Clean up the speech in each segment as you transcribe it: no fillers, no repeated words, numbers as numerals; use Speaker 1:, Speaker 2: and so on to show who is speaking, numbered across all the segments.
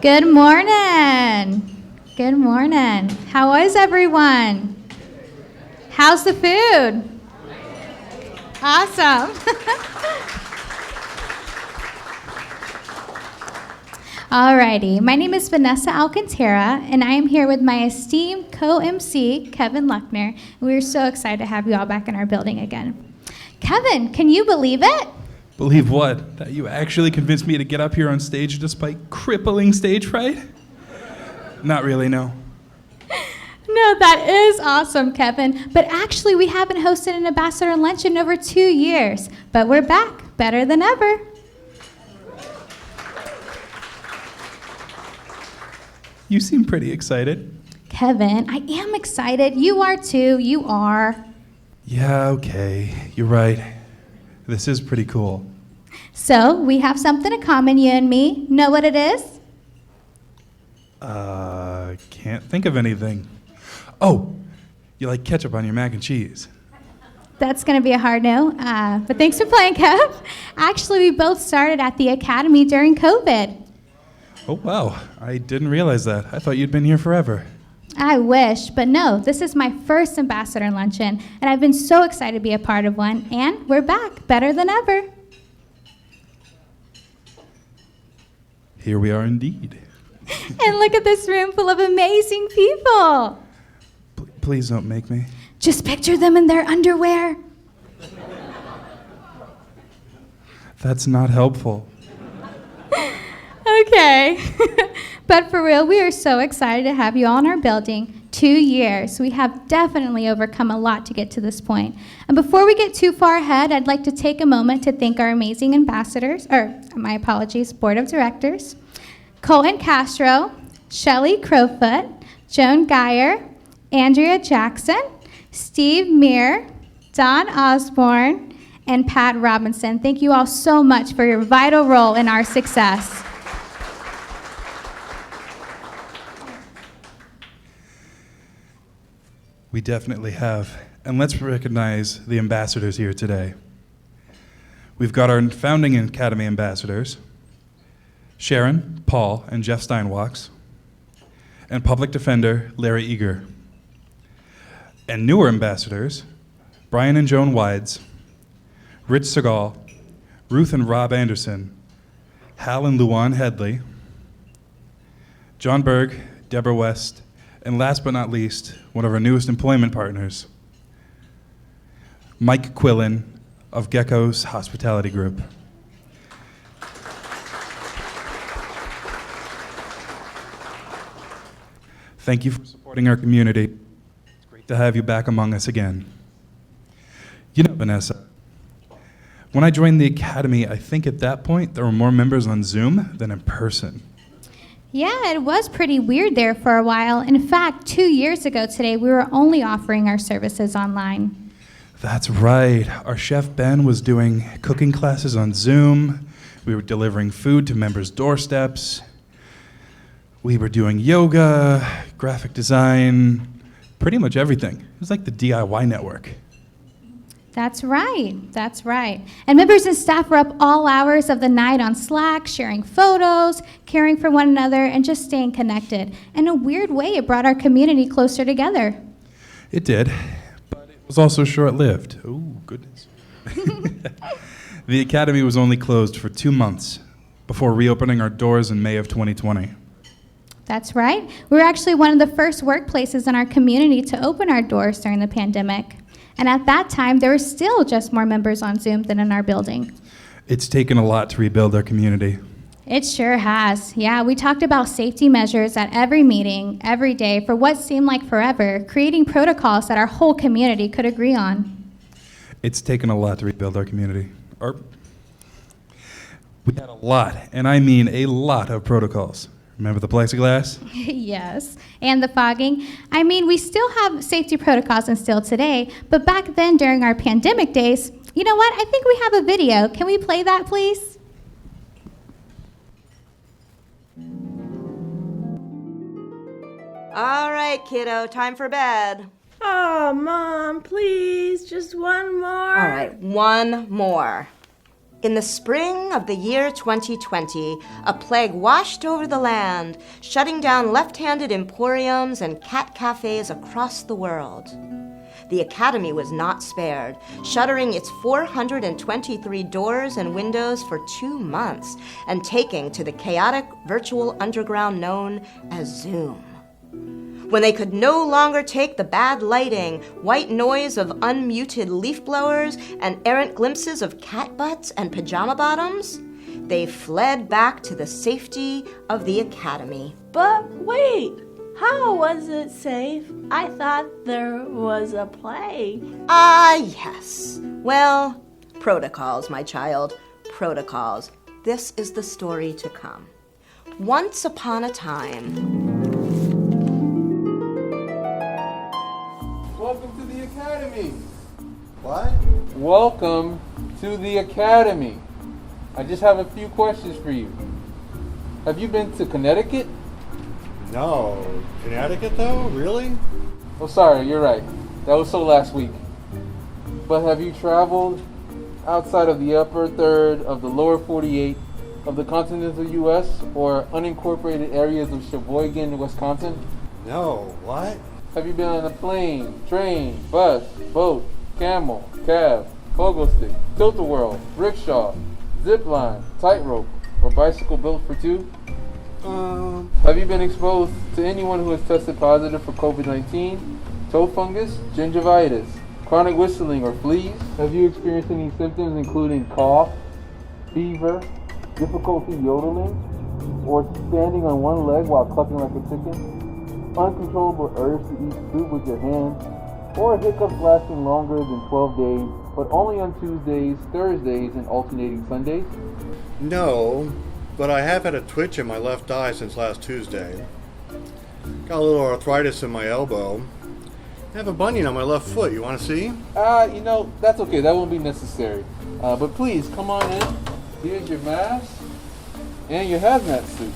Speaker 1: Good morning. Good morning. How is everyone? How's the food? Awesome. Alrighty, my name is Vanessa Alcantara, and I am here with my esteemed co-MC, Kevin Luckner. We're so excited to have you all back in our building again. Kevin, can you believe it?
Speaker 2: Believe what? That you actually convinced me to get up here on stage despite crippling stage fright? Not really, no.
Speaker 1: No, that is awesome, Kevin. But actually, we haven't hosted an Ambassador Luncheon in over 2 years. But we're back, better than ever.
Speaker 2: You seem pretty excited.
Speaker 1: Kevin, I am excited. You are too. You are.
Speaker 2: Yeah, okay. You're right. This is pretty cool.
Speaker 1: So, we have something in common, you and me. Know what it is?
Speaker 2: Can't think of anything. Oh, you like ketchup on your mac and cheese.
Speaker 1: That's going to be a hard no, but thanks for playing, Kev. Actually, we both started at the Academy during COVID.
Speaker 2: Oh, wow. I didn't realize that. I thought you'd been here forever.
Speaker 1: I wish, but no, this is my first Ambassador Luncheon, and I've been so excited to be a part of one, and we're back, better than ever.
Speaker 2: Here we are indeed.
Speaker 1: And look at this room full of amazing people.
Speaker 2: Please don't make me.
Speaker 1: Just picture them in their underwear.
Speaker 2: That's not helpful.
Speaker 1: Okay. But for real, we are so excited to have you all in our building. 2 years. We have definitely overcome a lot to get to this point. And before we get too far ahead, I'd like to take a moment to thank our amazing ambassadors, board of directors, Colton Castro, Shelley Crowfoot, Joan Geyer, Andrea Jackson, Steve Meir, Don Osborne, and Pat Robinson. Thank you all so much for your vital role in our success.
Speaker 2: We definitely have. And let's recognize the ambassadors here today. We've got our founding Academy ambassadors, Sharon, Paul, and Jeff Steinwachs, and Public Defender Larry Eager. And newer ambassadors, Brian and Joan Wides, Rich Segal, Ruth and Rob Anderson, Hal and Luan Headley, John Berg, Deborah West, and last but not least, one of our newest employment partners, Mike Quillen of Gecko's Hospitality Group. Thank you for supporting our community. It's great to have you back among us again. You know, Vanessa, when I joined the Academy, I think at that point there were more members on Zoom than in person.
Speaker 1: Yeah, it was pretty weird there for a while. In fact, 2 years ago today, we were only offering our services online.
Speaker 2: That's right. Our chef Ben was doing cooking classes on Zoom. We were delivering food to members' doorsteps. We were doing yoga, graphic design, pretty much everything. It was like the DIY network.
Speaker 1: That's right. That's right. And members and staff were up all hours of the night on Slack, sharing photos, caring for one another, and just staying connected. In a weird way, it brought our community closer together.
Speaker 2: It did, but it was also short-lived. Oh, goodness. The Academy was only closed for 2 months before reopening our doors in May of 2020.
Speaker 1: That's right. We were actually one of the first workplaces in our community to open our doors during the pandemic. And at that time, there were still just more members on Zoom than in our building.
Speaker 2: It's taken a lot to rebuild our community.
Speaker 1: It sure has. Yeah, we talked about safety measures at every meeting, every day, for what seemed like forever, creating protocols that our whole community could agree on.
Speaker 2: It's taken a lot to rebuild our community. We had a lot, and I mean a lot of protocols. Remember the plexiglass?
Speaker 1: Yes, and the fogging. I mean, we still have safety protocols instilled today, but back then during our pandemic days, you know what? I think we have a video. Can we play that, please?
Speaker 3: All right, kiddo, time for bed.
Speaker 4: Oh, Mom, please, just one more.
Speaker 3: All right, one more. In the spring of the year 2020, a plague washed over the land, shutting down left-handed emporiums and cat cafes across the world. The Academy was not spared, shuttering its 423 doors and windows for 2 months and taking to the chaotic virtual underground known as Zoom. When they could no longer take the bad lighting, white noise of unmuted leaf blowers, and errant glimpses of cat butts and pajama bottoms, they fled back to the safety of the Academy.
Speaker 4: But wait, how was it safe? I thought there was a plague.
Speaker 3: Ah, yes. Well, protocols, my child, protocols. This is the story to come. Once upon a time...
Speaker 5: Welcome to the Academy.
Speaker 6: What?
Speaker 5: Welcome to the Academy. I just have a few questions for you. Have you been to Connecticut?
Speaker 6: No. Connecticut, though? Really?
Speaker 5: Oh, sorry, you're right. That was so last week. But have you traveled outside of the upper third of the lower 48 of the continental U.S. or unincorporated areas of Sheboygan, Wisconsin?
Speaker 6: No. What?
Speaker 5: Have you been on a plane, train, bus, boat, camel, cab, pogo stick, tilt-a-whirl, rickshaw, zip line, tightrope, or bicycle built for two? Have you been exposed to anyone who has tested positive for COVID-19, toe fungus, gingivitis, chronic whistling, or fleas? Have you experienced any symptoms including cough, fever, difficulty yodeling, or standing on one leg while clucking like a chicken? Uncontrollable urge to eat food with your hands, or hiccups lasting longer than 12 days, but only on Tuesdays, Thursdays, and alternating Sundays?
Speaker 6: No, but I have had a twitch in my left eye since last Tuesday. Got a little arthritis in my elbow. I have a bunion on my left foot. You want to see?
Speaker 5: That's okay. That won't be necessary. But please, come on in. Here's your mask and your hazmat suit.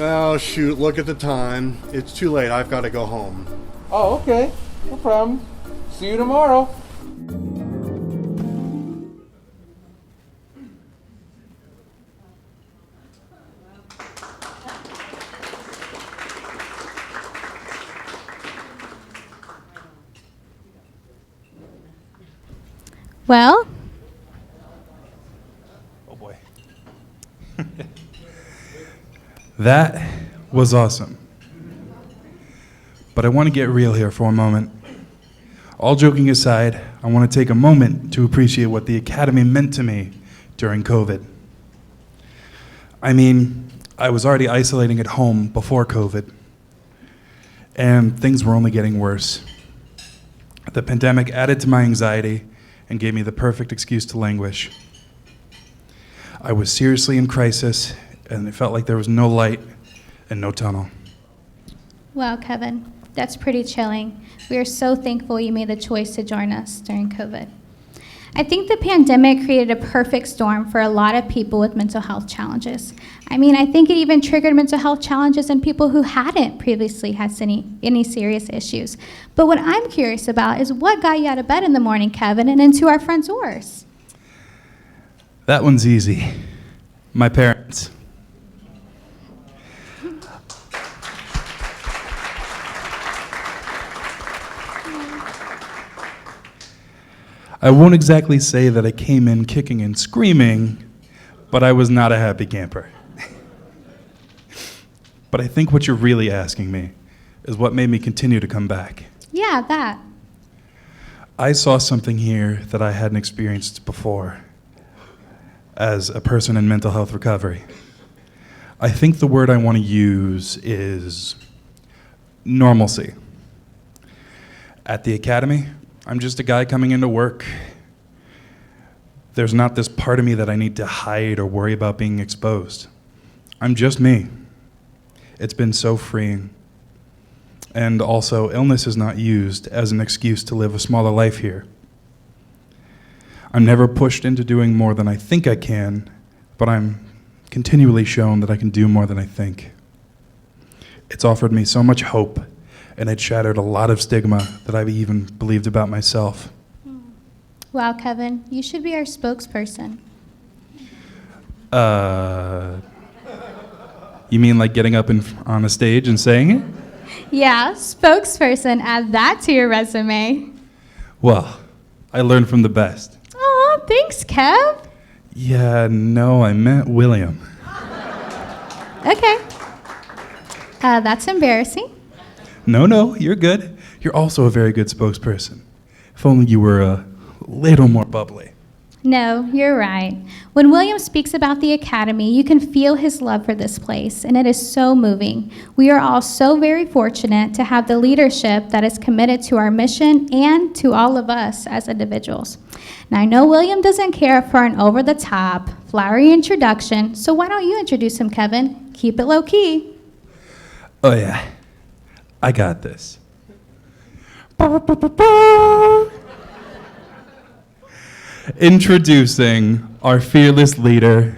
Speaker 6: Oh, shoot. Look at the time. It's too late. I've got to go home.
Speaker 5: Oh, okay. No problem. See you tomorrow.
Speaker 1: Well,
Speaker 2: Oh boy. That was awesome. But I want to get real here for a moment. All joking aside, I want to take a moment to appreciate what the Academy meant to me during COVID. I mean, I was already isolating at home before COVID, and things were only getting worse. The pandemic added to my anxiety and gave me the perfect excuse to languish. I was seriously in crisis, and it felt like there was no light and no tunnel.
Speaker 1: wow, Kevin, that's pretty chilling. We are so thankful you made the choice to join us during COVID. I think the pandemic created a perfect storm for a lot of people with mental health challenges. I mean, I think it even triggered mental health challenges in people who hadn't previously had any serious issues. But what I'm curious about is what got you out of bed in the morning, Kevin, and into our front doors?
Speaker 2: That one's easy. My parents. I won't exactly say that I came in kicking and screaming, but I was not a happy camper. But I think what you're really asking me is what made me continue to come back.
Speaker 1: Yeah, that.
Speaker 2: I saw something here that I hadn't experienced before as a person in mental health recovery. I think the word I want to use is normalcy. At the Academy, I'm just a guy coming into work. There's not this part of me that I need to hide or worry about being exposed. I'm just me. It's been so freeing. And also, illness is not used as an excuse to live a smaller life here. I'm never pushed into doing more than I think I can, but I'm continually shown that I can do more than I think. It's offered me so much hope, and it shattered a lot of stigma that I've even believed about myself.
Speaker 1: Wow, Kevin, you should be our spokesperson.
Speaker 2: You mean like getting up on a stage and saying it?
Speaker 1: Yeah, spokesperson, add that to your resume.
Speaker 2: Well, I learned from the best.
Speaker 1: Oh, thanks, Kev.
Speaker 2: Yeah, no, I meant William.
Speaker 1: Okay. That's embarrassing.
Speaker 2: No, you're good. You're also a very good spokesperson. If only you were a little more bubbly.
Speaker 1: No, you're right. When William speaks about the Academy, you can feel his love for this place, and it is so moving. We are all so very fortunate to have the leadership that is committed to our mission and to all of us as individuals. Now, I know William doesn't care for an over-the-top, flowery introduction, so why don't you introduce him, Kevin? Keep it low-key.
Speaker 2: Oh yeah, I got this. Introducing our fearless leader,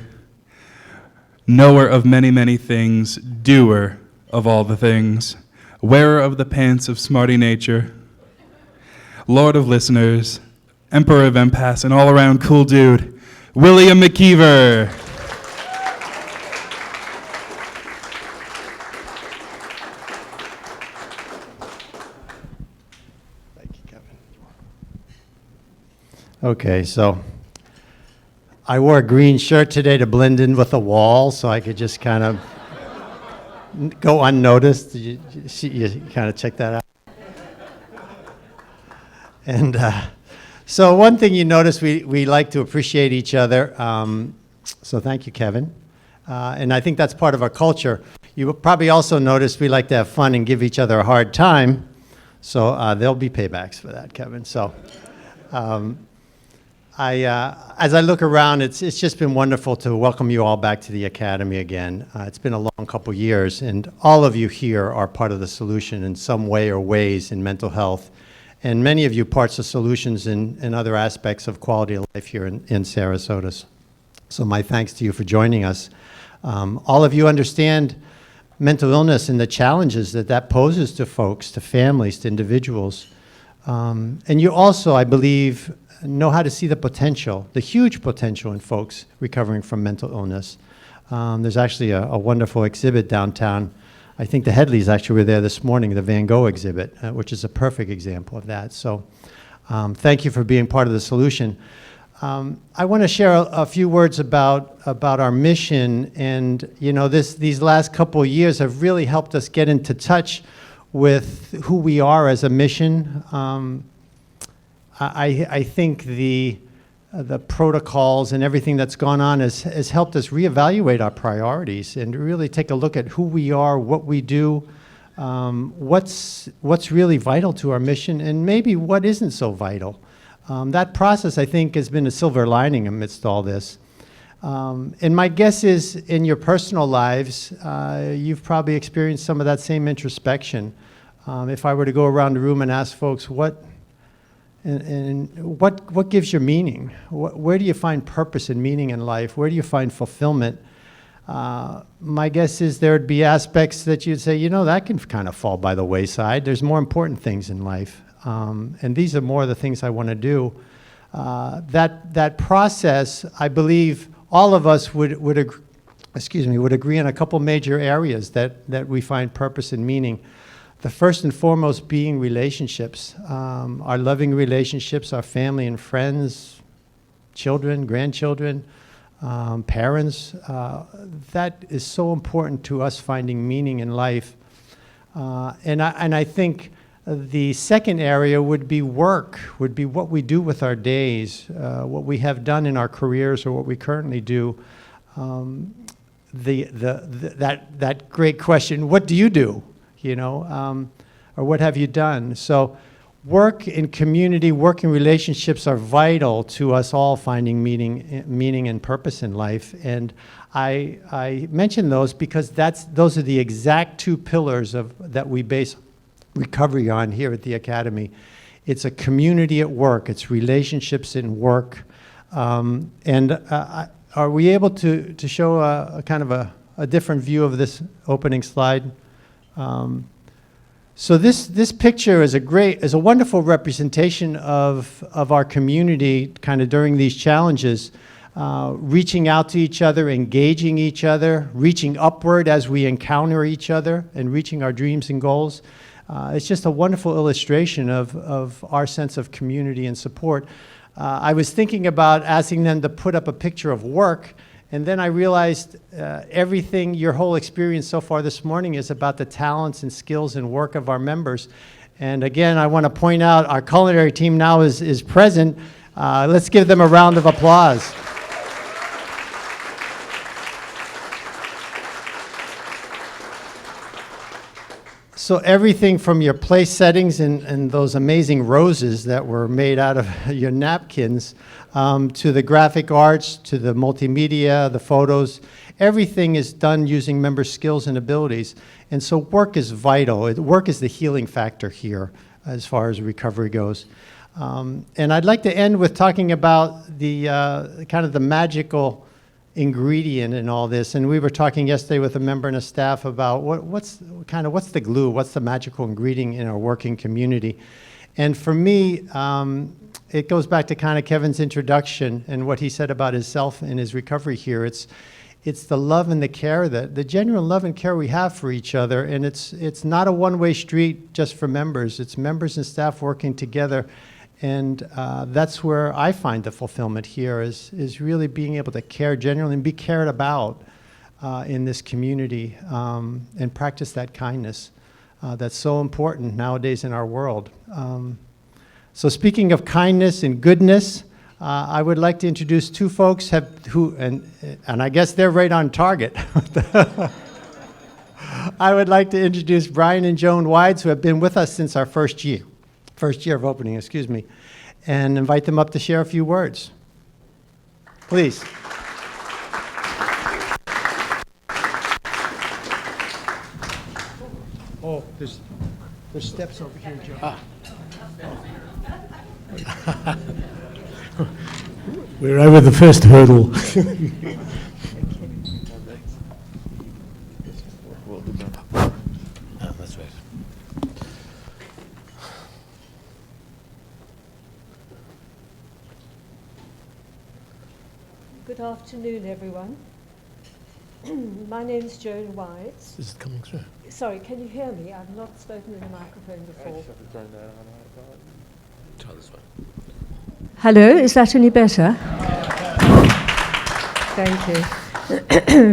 Speaker 2: knower of many, many things, doer of all the things, wearer of the pants of smarty nature, lord of listeners, emperor of empaths, and all-around cool dude, William McKeever.
Speaker 7: Thank you, Kevin. Okay, so I wore a green shirt today to blend in with the wall so I could just kind of go unnoticed. You kind of check that out? And so one thing you notice, we like to appreciate each other. So thank you, Kevin. And I think that's part of our culture. You probably also noticed we like to have fun and give each other a hard time. So there'll be paybacks for that, Kevin. So as I look around, it's just been wonderful to welcome you all back to the Academy again. It's been a long couple years, and all of you here are part of the solution in some way or ways in mental health. And many of you parts of solutions in other aspects of quality of life here in Sarasota. So my thanks to you for joining us. All of you understand mental illness and the challenges that poses to folks, to families, to individuals. And you also, I believe, know how to see the potential, the huge potential in folks recovering from mental illness. There's actually a wonderful exhibit downtown. I think the Headleys actually were there this morning, the Van Gogh exhibit, which is a perfect example of that. So thank you for being part of the solution. I want to share a few words about our mission, and you know, these last couple of years have really helped us get into touch with who we are as a mission. I think the protocols and everything that's gone on has helped us reevaluate our priorities and really take a look at who we are, what we do, what's really vital to our mission, and maybe what isn't so vital. That process, I think, has been a silver lining amidst all this. And my guess is in your personal lives, you've probably experienced some of that same introspection. If I were to go around the room and ask folks, what gives you meaning? Where do you find purpose and meaning in life? Where do you find fulfillment? My guess is there'd be aspects that you'd say, you know, that can kind of fall by the wayside. There's more important things in life. And these are more of the things I want to do. That process, I believe all of us would agree on a couple major areas that we find purpose and meaning. The first and foremost being relationships, our loving relationships, our family and friends, children, grandchildren, parents. That is so important to us finding meaning in life. And I think the second area would be work, would be what we do with our days, what we have done in our careers or what we currently do. That great question, what do you do? You know, or what have you done? So work in community, work in relationships are vital to us all finding meaning and purpose in life. And I mention those because those are the exact two pillars that we base recovery on here at the Academy. It's a community at work. It's relationships in work. Are we able to show a kind of a different view of this opening slide? So this picture is a wonderful representation of our community kind of during these challenges. reaching out to each other, engaging each other, reaching upward as we encounter each other, and reaching our dreams and goals. It's just a wonderful illustration of our sense of community and support. I was thinking about asking them to put up a picture of work, and then I realized everything, your whole experience so far this morning is about the talents and skills and work of our members. And again, I want to point out our culinary team now is present. Let's give them a round of applause. So everything from your place settings and those amazing roses that were made out of your napkins, to the graphic arts, to the multimedia, the photos, everything is done using member skills and abilities. And so work is vital. Work is the healing factor here as far as recovery goes. And I'd like to end with talking about the kind of the magical ingredient in all this. And we were talking yesterday with a member and a staff about what's the glue, what's the magical ingredient in our working community. And for me, it goes back to kind of Kevin's introduction and what he said about himself and his recovery here. It's the love and the care, the genuine love and care we have for each other. And it's not a one-way street just for members. It's members and staff working together. And that's where I find the fulfillment here is really being able to care genuinely and be cared about in this community and practice that kindness that's so important nowadays in our world. So speaking of kindness and goodness, I would like to introduce two folks and I guess they're right on target. I would like to introduce Brian and Joan Wides, who have been with us since our first year of opening, excuse me, and invite them up to share a few words. Please. Oh, there's steps over here, Joe.
Speaker 8: We're over the first hurdle. That's right.
Speaker 9: Good afternoon, everyone. My name is Joan Wides.
Speaker 8: Is it coming through?
Speaker 9: Sorry, can you hear me? I've not spoken in the microphone before.
Speaker 8: Try this one.
Speaker 9: Hello, is that any better? Thank you.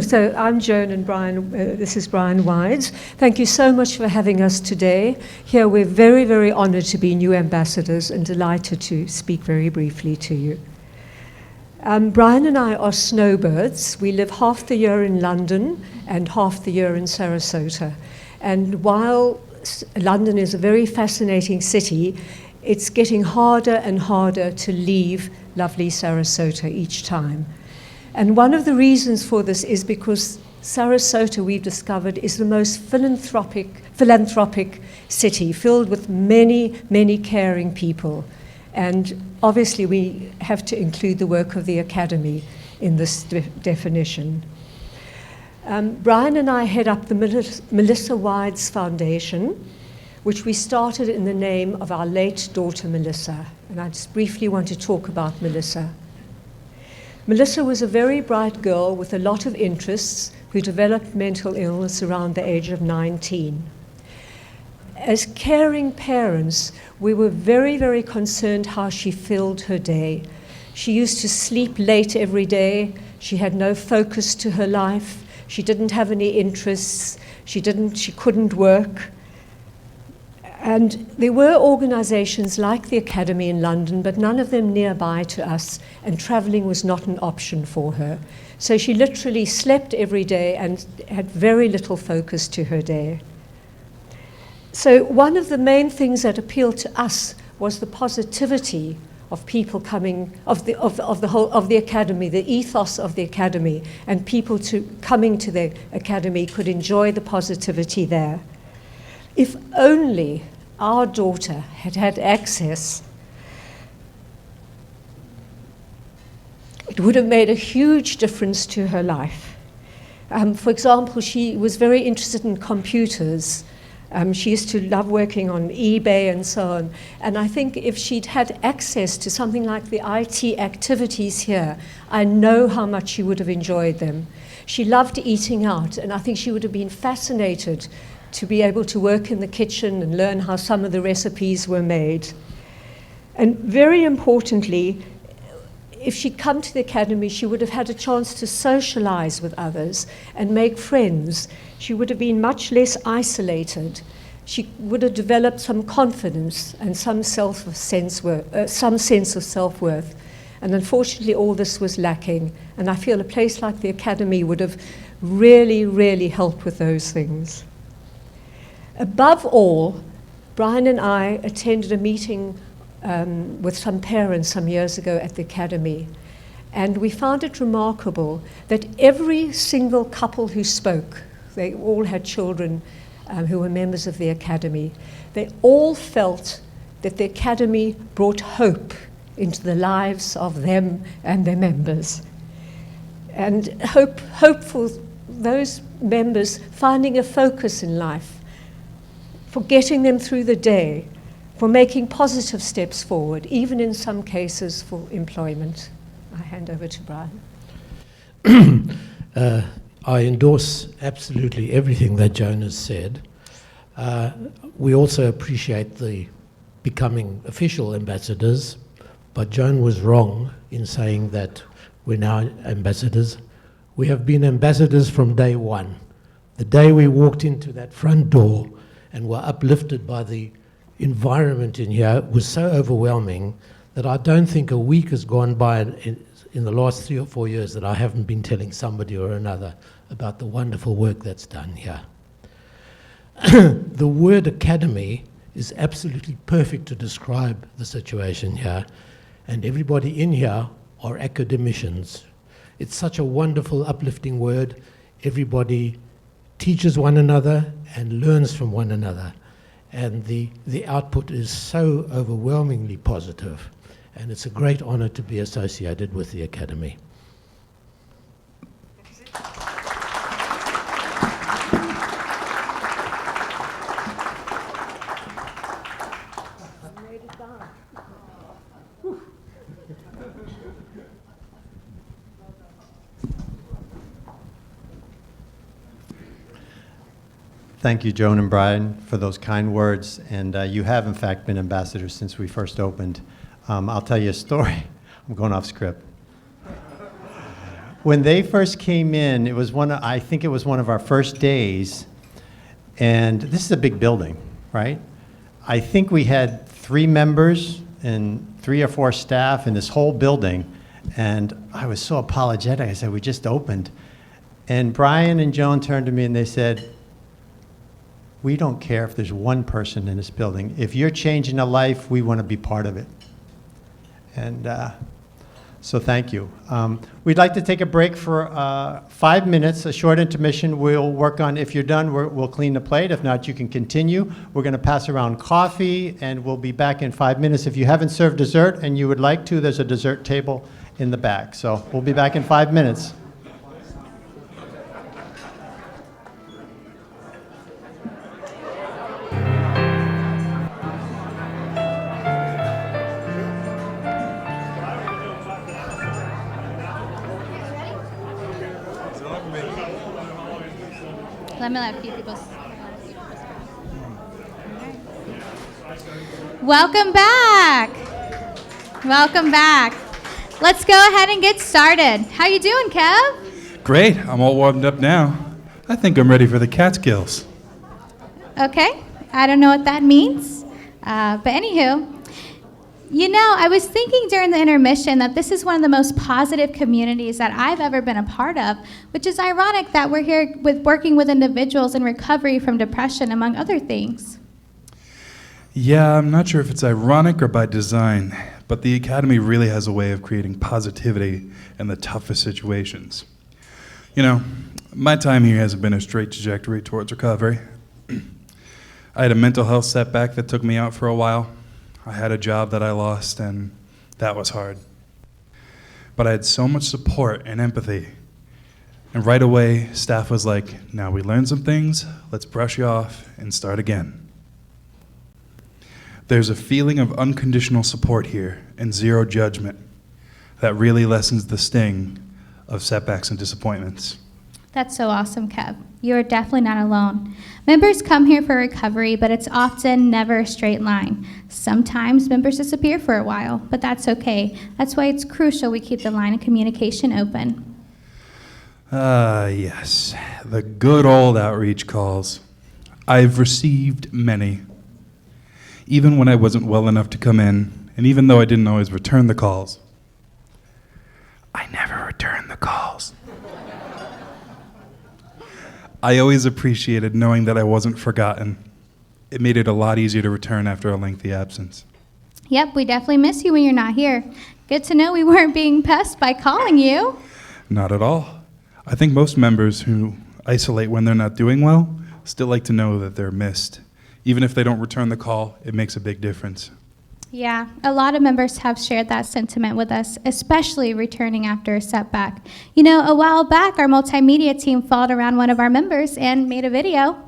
Speaker 9: So I'm Joan and Brian, this is Brian Wides. Thank you so much for having us today. Here we're very, very honored to be new ambassadors and delighted to speak very briefly to you. Brian and I are snowbirds. We live half the year in London and half the year in Sarasota. And while London is a very fascinating city, it's getting harder and harder to leave lovely Sarasota each time. And one of the reasons for this is because Sarasota, we've discovered, is the most philanthropic city, filled with many, many caring people. And obviously we have to include the work of the Academy in this definition. Brian and I head up the Melissa Wides Foundation, which we started in the name of our late daughter, Melissa. And I just briefly want to talk about Melissa. Melissa was a very bright girl with a lot of interests who developed mental illness around the age of 19. As caring parents, we were very, very concerned how she filled her day. She used to sleep late every day. She had no focus to her life. She didn't have any interests. She couldn't work. And there were organizations like the Academy in London, but none of them nearby to us, and traveling was not an option for her. So she literally slept every day and had very little focus to her day. So one of the main things that appealed to us was the positivity of people coming, of the Academy, the ethos of the Academy, and people coming to the Academy could enjoy the positivity there. If only our daughter had had access, it would have made a huge difference to her life. For example, she was very interested in computers. She used to love working on eBay and so on. And I think if she'd had access to something like the IT activities here, I know how much she would have enjoyed them. She loved eating out, and I think she would have been fascinated to be able to work in the kitchen and learn how some of the recipes were made. And very importantly, if she'd come to the academy, she would have had a chance to socialize with others and make friends. She would have been much less isolated. She would have developed some confidence and some sense of self-worth. And unfortunately, all this was lacking. And I feel a place like the academy would have really, really helped with those things. Above all, Brian and I attended a meeting with some parents some years ago at the academy, and we found it remarkable that every single couple who spoke, they all had children who were members of the academy, they all felt that the academy brought hope into the lives of them and their members. And hope for those members finding a focus in life, for getting them through the day, for making positive steps forward, even in some cases for employment. I hand over to Brian.
Speaker 8: I endorse absolutely everything that Joan has said. We also appreciate the becoming official ambassadors, but Joan was wrong in saying that we're now ambassadors. We have been ambassadors from day one. The day we walked into that front door and were uplifted by the environment in here was so overwhelming that I don't think a week has gone by in the last 3 or 4 years that I haven't been telling somebody or another about the wonderful work that's done here. The word academy is absolutely perfect to describe the situation here, and everybody in here are academicians. It's such a wonderful, uplifting word. Everybody teaches one another and learns from one another. And the output is so overwhelmingly positive, and it's a great honor to be associated with the Academy.
Speaker 7: Thank you, Joan and Brian, for those kind words. And you have, in fact, been ambassadors since we first opened. I'll tell you a story. I'm going off script. When they first came in, it was I think it was one of our first days. And this is a big building, right? I think we had 3 members and 3 or 4 staff in this whole building. And I was so apologetic. I said, we just opened. And Brian and Joan turned to me and they said, we don't care if there's one person in this building. If you're changing a life, we want to be part of it. And so thank you. We'd like to take a break for 5 minutes, a short intermission. We'll work on, if you're done, we'll clean the plate. If not, you can continue. We're going to pass around coffee, and we'll be back in 5 minutes. If you haven't served dessert and you would like to, there's a dessert table in the back. So we'll be back in 5 minutes.
Speaker 1: Let me let a few people. Welcome back. Welcome back. Let's go ahead and get started. How you doing, Kev?
Speaker 2: Great. I'm all warmed up now. I think I'm ready for the Catskills.
Speaker 1: Okay. I don't know what that means. But anywho, you know, I was thinking during the intermission that this is one of the most positive communities that I've ever been a part of, which is ironic that we're here working with individuals in recovery from depression, among other things.
Speaker 2: Yeah, I'm not sure if it's ironic or by design, but the Academy really has a way of creating positivity in the toughest situations. You know, my time here hasn't been a straight trajectory towards recovery. I had a mental health setback that took me out for a while. I had a job that I lost, and that was hard. But I had so much support and empathy And right away, staff was like, now we learned some things, let's brush you off and start again. There's a feeling of unconditional support here and zero judgment that really lessens the sting of setbacks and disappointments.
Speaker 1: That's so awesome, Kev. You're definitely not alone. Members come here for recovery, but it's often never a straight line. Sometimes members disappear for a while, but that's okay. That's why it's crucial we keep the line of communication open.
Speaker 2: Yes, the good old outreach calls. I've received many. Even when I wasn't well enough to come in, and even though I didn't always return the calls. I never returned the calls. I always appreciated knowing that I wasn't forgotten. It made it a lot easier to return after a lengthy absence.
Speaker 1: Yep, we definitely miss you when you're not here. Good to know we weren't being pestered by calling you.
Speaker 2: Not at all. I think most members who isolate when they're not doing well still like to know that they're missed. Even if they don't return the call, it makes a big difference.
Speaker 1: Yeah, a lot of members have shared that sentiment with us, especially returning after a setback. You know, a while back, our multimedia team followed around one of our members and made a video.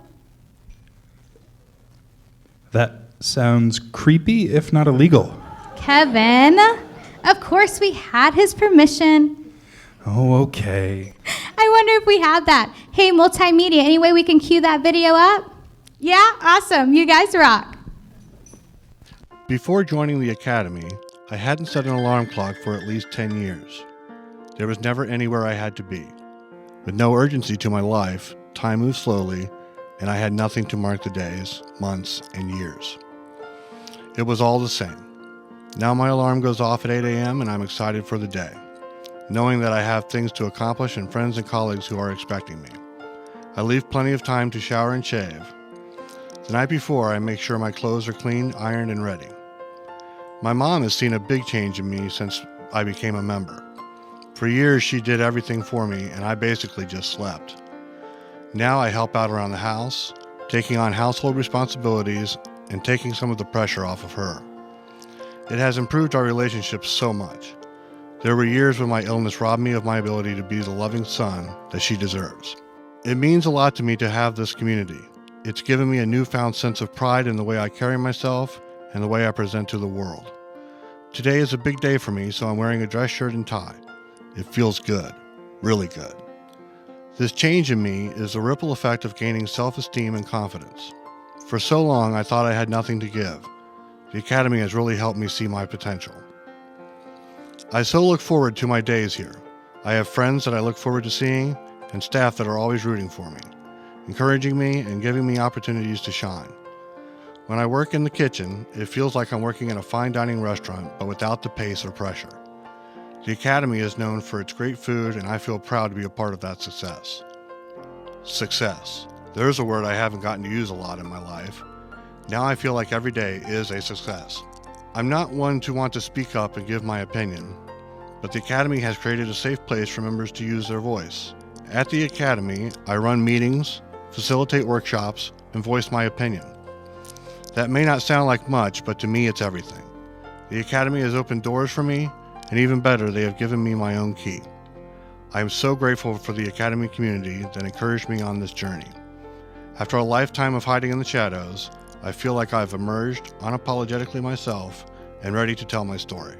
Speaker 2: That sounds creepy, if not illegal.
Speaker 1: Kevin, of course we had his permission.
Speaker 2: Oh, okay.
Speaker 1: I wonder if we have that. Hey, multimedia, any way we can cue that video up? Yeah, awesome. You guys rock.
Speaker 6: Before joining the Academy, I hadn't set an alarm clock for at least 10 years. There was never anywhere I had to be. With no urgency to my life, time moved slowly, and I had nothing to mark the days, months, and years. It was all the same. Now my alarm goes off at 8 a.m. and I'm excited for the day, knowing that I have things to accomplish and friends and colleagues who are expecting me. I leave plenty of time to shower and shave. The night before, I make sure my clothes are clean, ironed, and ready. My mom has seen a big change in me since I became a member. For years, she did everything for me, and I basically just slept. Now I help out around the house, taking on household responsibilities and taking some of the pressure off of her. It has improved our relationship so much. There were years when my illness robbed me of my ability to be the loving son that she deserves. It means a lot to me to have this community. It's given me a newfound sense of pride in the way I carry myself and the way I present to the world. Today is a big day for me, so I'm wearing a dress shirt and tie. It feels good, really good. This change in me is a ripple effect of gaining self-esteem and confidence. For so long, I thought I had nothing to give. The Academy has really helped me see my potential. I so look forward to my days here. I have friends that I look forward to seeing and staff that are always rooting for me, encouraging me and giving me opportunities to shine. When I work in the kitchen, it feels like I'm working in a fine dining restaurant, but without the pace or pressure. The Academy is known for its great food, and I feel proud to be a part of that success. Success. There's a word I haven't gotten to use a lot in my life. Now I feel like every day is a success. I'm not one to want to speak up and give my opinion, but the Academy has created a safe place for members to use their voice. At the Academy, I run meetings, facilitate workshops, and voice my opinion. That may not sound like much, but to me it's everything. The Academy has opened doors for me, and even better, they have given me my own key. I am so grateful for the Academy community that encouraged me on this journey. After a lifetime of hiding in the shadows, I feel like I've emerged unapologetically myself and ready to tell my story.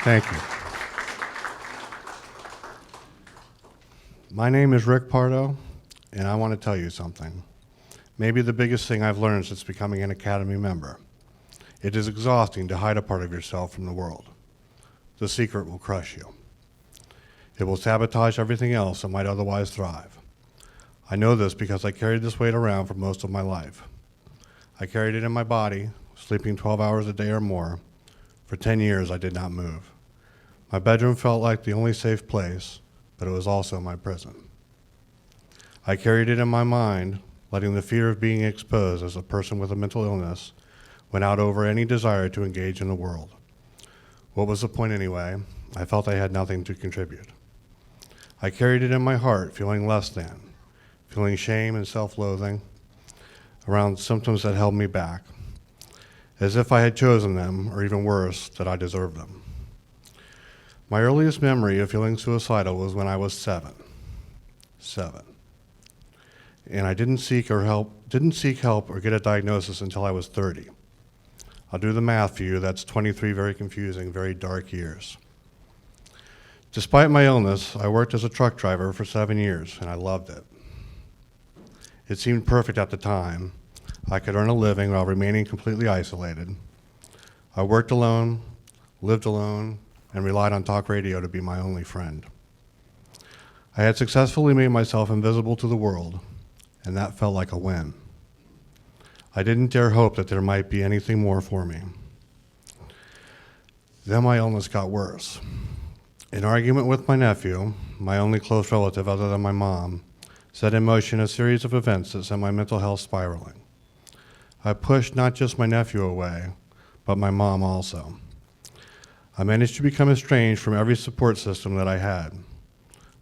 Speaker 6: Thank you. My name is Rick Pardo, and I want to tell you something. Maybe the biggest thing I've learned since becoming an Academy member. It is exhausting to hide a part of yourself from the world. The secret will crush you. It will sabotage everything else that might otherwise thrive. I know this because I carried this weight around for most of my life. I carried it in my body, sleeping 12 hours a day or more. For 10 years, I did not move. My bedroom felt like the only safe place, but it was also my prison. I carried it in my mind, letting the fear of being exposed as a person with a mental illness win out over any desire to engage in the world. What was the point anyway? I felt I had nothing to contribute. I carried it in my heart, feeling less than, feeling shame and self-loathing around symptoms that held me back, as if I had chosen them, or even worse, that I deserved them. My earliest memory of feeling suicidal was when I was 7. And I didn't seek help or get a diagnosis until I was 30. I'll do the math for you. That's 23 very confusing, very dark years. Despite my illness, I worked as a truck driver for 7 years, and I loved it. It seemed perfect at the time. I could earn a living while remaining completely isolated. I worked alone, lived alone, and relied on talk radio to be my only friend. I had successfully made myself invisible to the world, and that felt like a win. I didn't dare hope that there might be anything more for me. Then my illness got worse. An argument with my nephew, my only close relative other than my mom, set in motion a series of events that sent my mental health spiraling. I pushed not just my nephew away, but my mom also. I managed to become estranged from every support system that I had.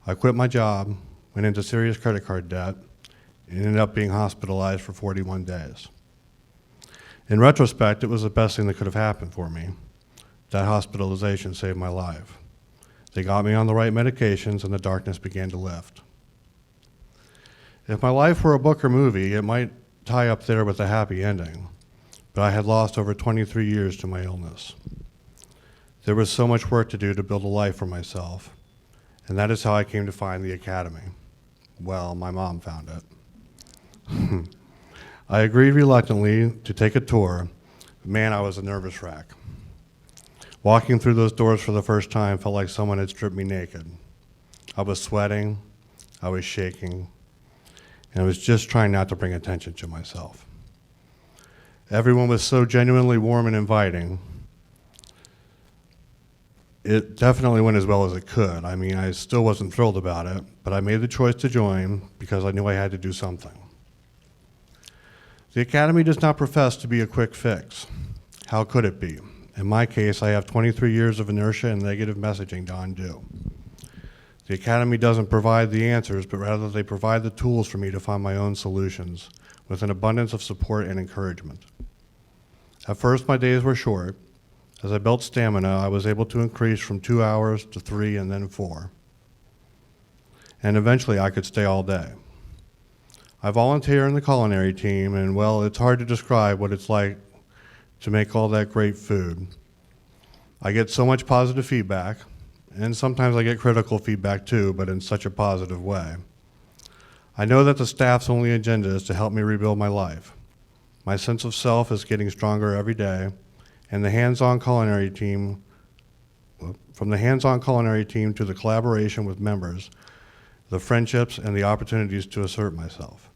Speaker 6: I quit my job, went into serious credit card debt, and ended up being hospitalized for 41 days. In retrospect, it was the best thing that could have happened for me. That hospitalization saved my life. They got me on the right medications, and the darkness began to lift. If my life were a book or movie, it might tie up there with a happy ending, but I had lost over 23 years to my illness. There was so much work to do to build a life for myself, and that is how I came to find the Academy. Well, my mom found it. I agreed reluctantly to take a tour. Man, I was a nervous wreck. Walking through those doors for the first time felt like someone had stripped me naked. I was sweating, I was shaking, and I was just trying not to bring attention to myself. Everyone was so genuinely warm and inviting. It definitely went as well as it could. I mean, I still wasn't thrilled about it, but I made the choice to join because I knew I had to do something. The Academy does not profess to be a quick fix. How could it be? In my case, I have 23 years of inertia and negative messaging to undo. The Academy doesn't provide the answers, but rather they provide the tools for me to find my own solutions with an abundance of support and encouragement. At first, my days were short. As I built stamina, I was able to increase from 2 hours to 3 and then 4. And eventually, I could stay all day. I volunteer in the culinary team, and well, it's hard to describe what it's like to make all that great food. I get so much positive feedback, and sometimes I get critical feedback too, but in such a positive way. I know that the staff's only agenda is to help me rebuild my life. My sense of self is getting stronger every day, and the hands-on culinary team, from the hands-on culinary team to the collaboration with members, the friendships and the opportunities to assert myself.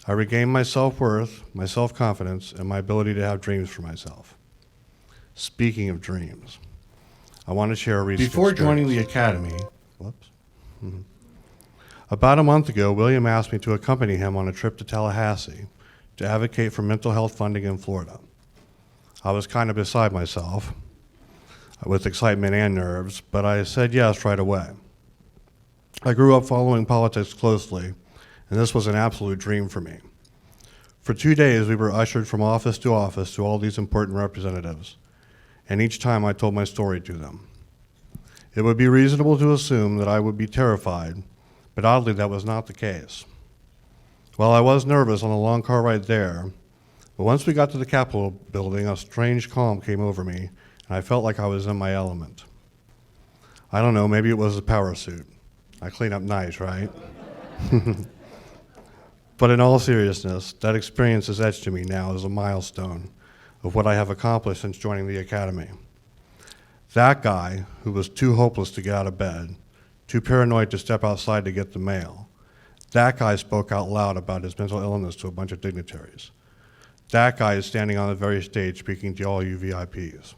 Speaker 6: I regained my self-worth, my self-confidence, and my ability to have dreams for myself. Speaking of dreams, I want to share a recent Before experience. joining the Academy, about a month ago, William asked me to accompany him on a trip to Tallahassee to advocate for mental health funding in Florida. I was kind of beside myself with excitement and nerves, but I said yes right away. I grew up following politics closely, and this was an absolute dream for me. For 2 days, we were ushered from office to all these important representatives, and each time I told my story to them. It would be reasonable to assume that I would be terrified, but oddly that was not the case. Well, I was nervous on the long car ride there, but once we got to the Capitol building, a strange calm came over me, and I felt like I was in my element. I don't know, maybe it was the power suit. I clean up nice, right? But in all seriousness, that experience is etched to me now as a milestone of what I have accomplished since joining the Academy. That guy who was too hopeless to get out of bed, too paranoid to step outside to get the mail, that guy spoke out loud about his mental illness to a bunch of dignitaries. That guy is standing on the very stage speaking to all you VIPs.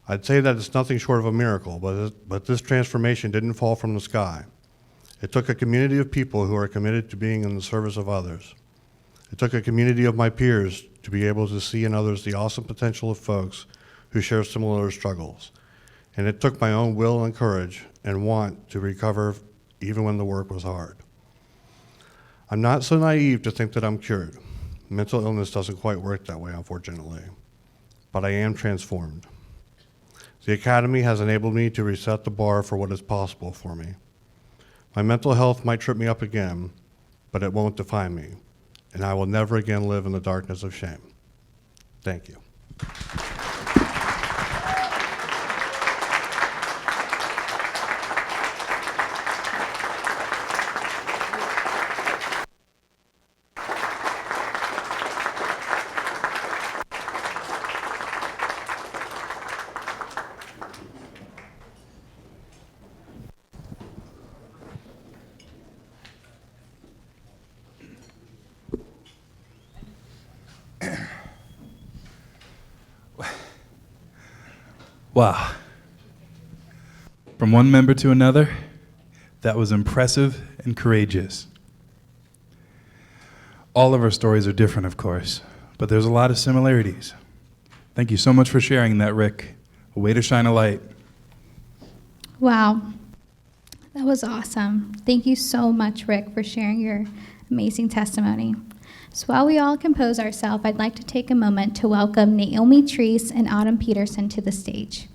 Speaker 6: I'd say that it's nothing short of a miracle, but this transformation didn't fall from the sky. It took a community of people who are committed to being in the service of others. It took a community of my peers to be able to see in others the awesome potential of folks who share similar struggles, and it took my own will and courage and want to recover even when the work was hard. I'm not so naive to think that I'm cured. Mental illness doesn't quite work that way, unfortunately, but I am transformed. The Academy has enabled me to reset the bar for what is possible for me. My mental health might trip me up again, but it won't define me, and I will never again live in the darkness of shame. Thank you.
Speaker 2: Wow. From one member to another, that was impressive and courageous. All of our stories are different, of course, but there's a lot of similarities. Thank you so much for sharing that, Rick. A way to shine a light.
Speaker 1: Wow. That was awesome. Thank you so much, Rick, for sharing your amazing testimony. So while we all compose ourselves, I'd like to take a moment to welcome Naomi Treese and Autumn Peterson to the stage.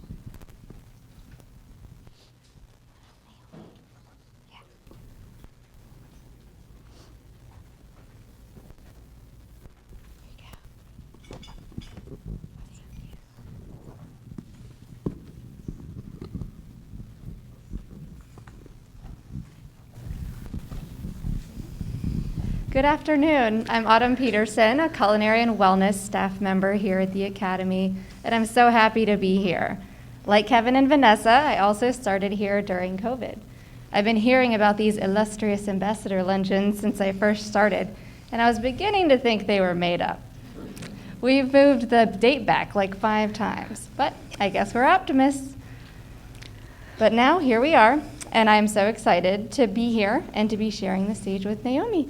Speaker 10: Good afternoon. I'm Autumn Peterson, a culinary and wellness staff member here at the Academy, and I'm so happy to be here. Like Kevin and Vanessa, I also started here during COVID. I've been hearing about these illustrious ambassador luncheons since I first started, and I was beginning to think they were made up. We've moved the date back like 5 times, but I guess we're optimists. But now here we are, and I'm so excited to be here and to be sharing the stage with Naomi.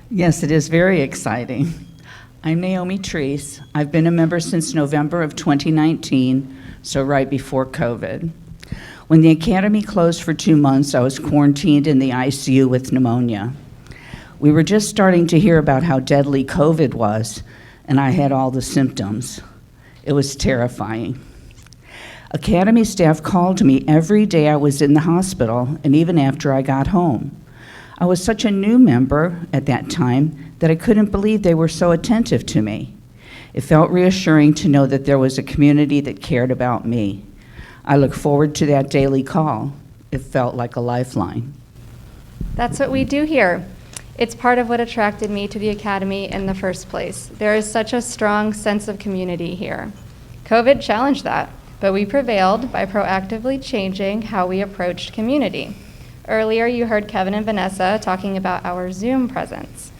Speaker 11: Yes, it is very exciting. I'm Naomi Treese. I've been a member since November of 2019, so right before COVID. When the Academy closed for 2 months, I was quarantined in the ICU with pneumonia. We were just starting to hear about how deadly COVID was, and I had all the symptoms. It was terrifying. Academy staff called me every day I was in the hospital, and even after I got home. I was such a new member at that time that I couldn't believe they were so attentive to me. It felt reassuring to know that there was a community that cared about me. I look forward to that daily call. It felt like a lifeline.
Speaker 10: That's what we do here. It's part of what attracted me to the Academy in the first place. There is such a strong sense of community here. COVID challenged that, but we prevailed by proactively changing how we approached community. Earlier, you heard Kevin and Vanessa talking about our Zoom presence.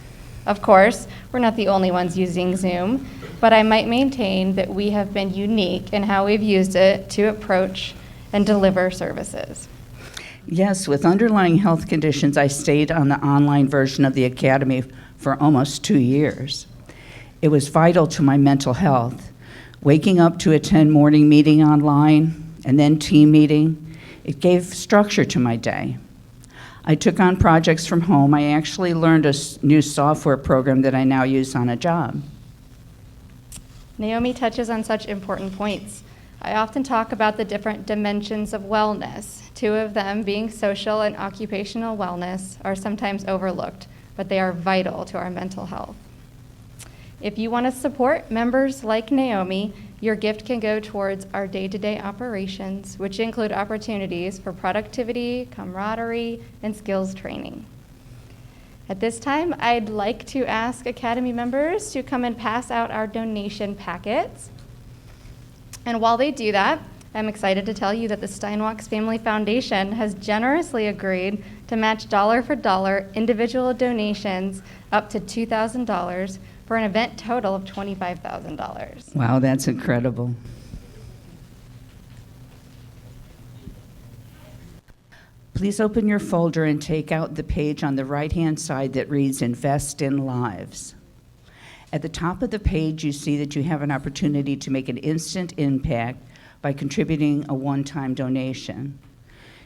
Speaker 10: Of course, we're not the only ones using Zoom, but I might maintain that we have been unique in how we've used it to approach and deliver services.
Speaker 11: Yes, with underlying health conditions, I stayed on the online version of the Academy for almost 2 years. It was vital to my mental health. Waking up to attend morning meeting online and then team meeting, it gave structure to my day. I took on projects from home. I actually learned a new software program that I now use on a job.
Speaker 10: Naomi touches on such important points. I often talk about the different dimensions of wellness. 2 of them, being social and occupational wellness, are sometimes overlooked, but they are vital to our mental health. If you want to support members like Naomi, your gift can go towards our day-to-day operations, which include opportunities for productivity, camaraderie, and skills training. At this time, I'd like to ask Academy members to come and pass out our donation packets. And while they do that, I'm excited to tell you that the Steinwachs Family Foundation has generously agreed to match dollar for dollar individual donations up to $2,000 for an event total of $25,000.
Speaker 11: Wow, that's incredible. Please open your folder and take out the page on the right-hand side that reads Invest in Lives. At the top of the page, you see that you have an opportunity to make an instant impact by contributing a one-time donation.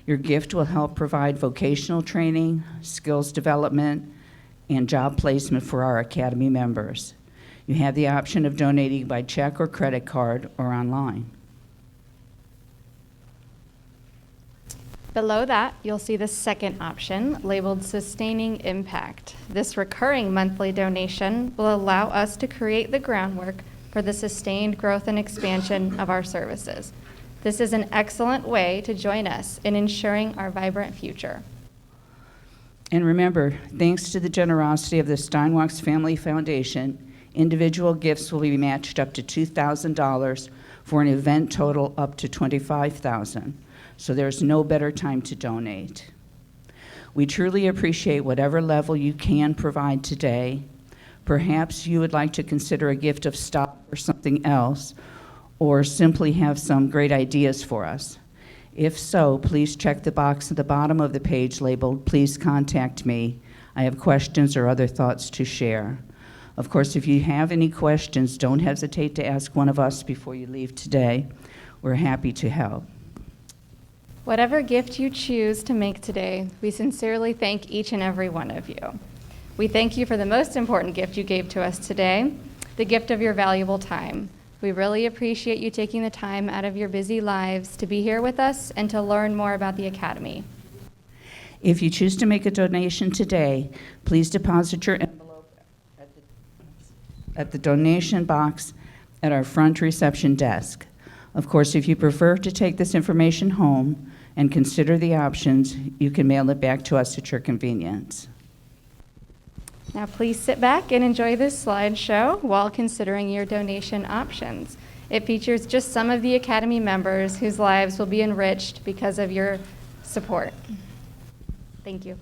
Speaker 11: Your gift will help provide vocational training, skills development, and job placement for our Academy members. You have the option of donating by check or credit card or online.
Speaker 10: Below that, you'll see the second option labeled Sustaining Impact. This recurring monthly donation will allow us to create the groundwork for the sustained growth and expansion of our services. This is an excellent way to join us in ensuring our vibrant future.
Speaker 11: And remember, thanks to the generosity of the Steinwachs Family Foundation, individual gifts will be matched up to $2,000 for an event total up to $25,000. So there's no better time to donate. We truly appreciate whatever level you can provide today. Perhaps you would like to consider a gift of stock or something else, or simply have some great ideas for us. If so, please check the box at the bottom of the page labeled, "Please contact me. I have questions or other thoughts to share." Of course, if you have any questions, don't hesitate to ask one of us before you leave today. We're happy to help.
Speaker 10: Whatever gift you choose to make today, we sincerely thank each and every one of you. We thank you for the most important gift you gave to us today, the gift of your valuable time. We really appreciate you taking the time out of your busy lives to be here with us and to learn more about the Academy.
Speaker 11: If you choose to make a donation today, please deposit your envelope at the donation box at our front reception desk. Of course, if you prefer to take this information home and consider the options, you can mail it back to us at your convenience.
Speaker 10: Now please sit back and enjoy this slideshow while considering your donation options. It features just some of the Academy members whose lives will be enriched because of your support. Thank you.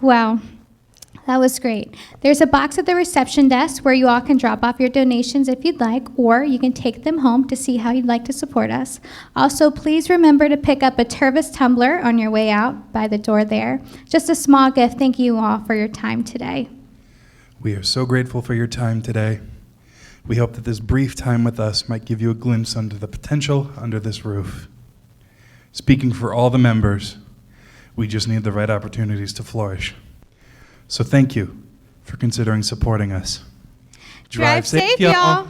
Speaker 10: Wow, that was great. There's a box at the reception desk where you all can drop off your donations if you'd like, or you can take them home to see how you'd like to support us. Also, please remember to pick up a Tervis tumbler on your way out by the door there. Just a small gift. Thank you all for your time today.
Speaker 2: We are so grateful for your time today. We hope that this brief time with us might give you a glimpse into the potential under this roof. Speaking for all the members, we just need the right opportunities to flourish. So thank you for considering supporting us.
Speaker 1: Drive safe, y'all.